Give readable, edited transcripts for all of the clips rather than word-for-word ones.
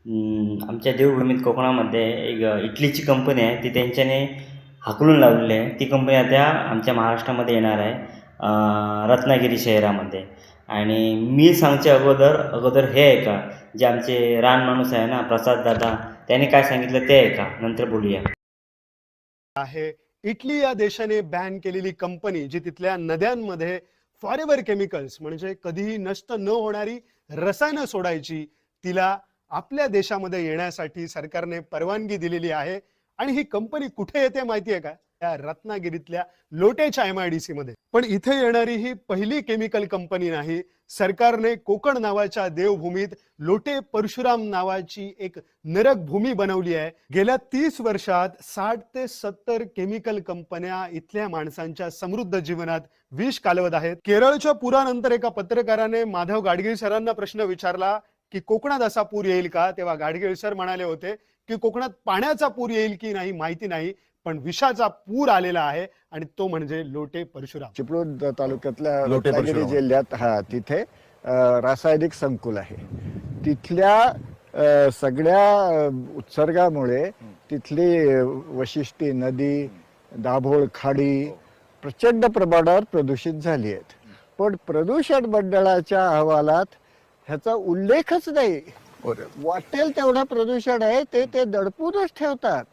आमच्या देवभूमीत कोकणामध्ये एक इटलीची कंपनी आहे. ती त्यांच्याने हाकलून लावलेली आहे. ती कंपनी आता आमच्या महाराष्ट्रामध्ये येणार आहे, रत्नागिरी शहरामध्ये. आणि मी सांगच्या अगोदर अगोदर हे आहे का, जे आमचे रान माणूस आहे ना प्रसाद दादा, त्याने काय सांगितलं ते आहे का, नंतर बोलूया. आहे. इटली या देशाने बॅन केलेली कंपनी जी तिथल्या नद्यांमध्ये फॉरेवर केमिकल्स म्हणजे कधीही नष्ट न होणारी रसायनं सोडायची, तिला आपल्या देशामध्ये येण्यासाठी सरकारने परवानगी दिलेली आहे. आणि ही कंपनी कुठे येते माहिती आहे का? त्या रत्नागिरीतल्या लोटेच्या MIDC मध्ये. पण इथे येणारी ही पहिली केमिकल कंपनी नाही. सरकारने कोकण नावाच्या देवभूमीत लोटे परशुराम नावाची एक नरक भूमी बनवली आहे. गेल्या 30 वर्षात 60 ते 70 केमिकल कंपन्या इथल्या माणसांच्या समृद्ध जीवनात विष कालवत आहेत. केरळच्या पुरानंतर एका पत्रकाराने माधव गाडगीळ सरांना प्रश्न विचारला की कोकणात असा पूर येईल का? तेव्हा गाडगीळ सर म्हणाले होते की कोकणात पाण्याचा पूर येईल की नाही माहिती नाही, पण विषाचा पूर आलेला आहे आणि तो म्हणजे लोटे परशुराम. चिपळूण तालुक्यातल्या रत्नागिरी जिल्ह्यात तिथे रासायनिक संकुल आहे. तिथल्या सगळ्या उत्सर्गामुळे तिथली वशिष्ठी नदी, दाभोळ खाडी प्रचंड प्रमाणावर प्रदूषित झाली आहेत. पण प्रदूषण मंडळाच्या अहवालात ह्याचा उल्लेखच नाही. वाटेल तेवढं प्रदूषण आहे ते दडपूनच ठेवतात.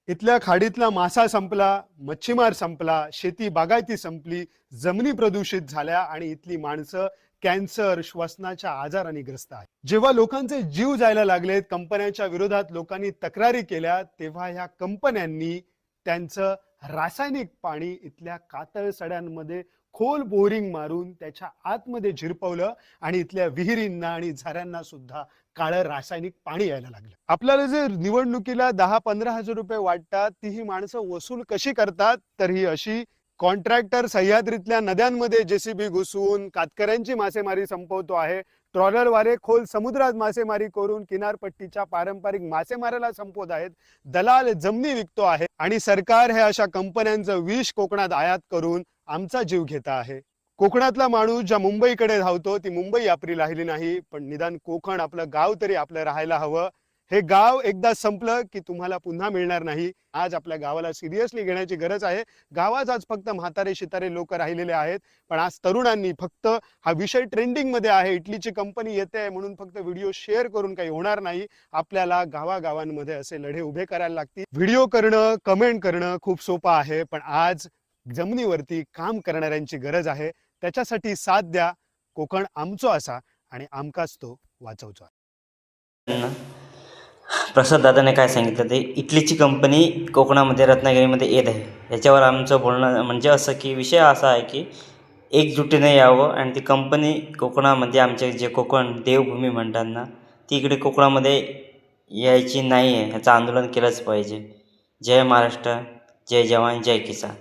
इथल्या खाडीतला मासा संपला, मच्छीमार संपला, शेती बागायती संपली, जमिनी प्रदूषित झाल्या आणि इथली माणसं कॅन्सर, श्वसनाच्या आजाराने ग्रस्त आहेत. जेव्हा लोकांचे जीव जायला लागलेत, कंपन्यांच्या विरोधात लोकांनी तक्रारी केल्या, तेव्हा ह्या कंपन्यांनी त्यांचं रासायनिक पाणी इथल्या कातळ सड्यांमध्ये खोल बोरिंग मारून त्याच्या आतमध्ये झिरपवलं आणि इथल्या विहिरींना आणि झऱ्यांना सुद्धा काळं रासायनिक पाणी यायला लागलं. आपल्याला जे निवडणुकीला 10-15 हजार रुपये वाटतात, ती ही माणसं वसूल कशी करतात? तर ही अशी: कॉन्ट्रॅक्टर सह्याद्रीतल्या नद्यांमध्ये JCB घुसवून कातकऱ्यांची मासेमारी संपवतो आहे. ट्रॉलरवाले खोल समुद्रात मासेमारी करून किनारपट्टीच्या पारंपरिक मासेमारीला संपवत आहेत. दलाल जमिनी विकतो आहे आणि सरकार हे अशा कंपन्यांचं विष कोकणात आयात करून आमचा जीव घेता आहे. कोकणातला माणूस ज्या मुंबईकडे धावतो ती मुंबई आपली राहिली नाही, पण निदान कोकण आपलं गाव तरी आपलं राहायला हवं. हे गाव एकदा संपलं की तुम्हाला पुन्हा मिळणार नाही. आज आपल्या गावाला सिरियसली घेण्याची गरज आहे. गावात आज फक्त म्हातारे शितारे लोक राहिलेले आहेत, पण आज तरुणांनी फक्त हा विषय ट्रेंडिंग मध्ये आहे, इटलीची कंपनी येते म्हणून फक्त व्हिडिओ शेअर करून काही होणार नाही. आपल्याला गावागावांमध्ये असे लढे उभे करायला लागतील. व्हिडिओ करणं, कमेंट करणं खूप सोपं आहे, पण आज जमिनीवरती काम करणाऱ्यांची गरज आहे. त्याच्यासाठी साथ द्या. कोकण आमचो असा आणि आमकाच तो वाचवचो. प्रसाद दादाने काय सांगितलं ते इटलीची कंपनी कोकणामध्ये रत्नागिरीमध्ये येत आहे. याच्यावर आमचं बोलणं म्हणजे असं की विषय असा आहे की एकजुटीने यावं आणि ती कंपनी कोकणामध्ये, आमचे जे कोकण देवभूमी म्हणतात ना, ती इकडे कोकणामध्ये यायची नाही आहे. ह्याचं आंदोलन केलंच पाहिजे. जय महाराष्ट्र, जय जवान, जय किसान.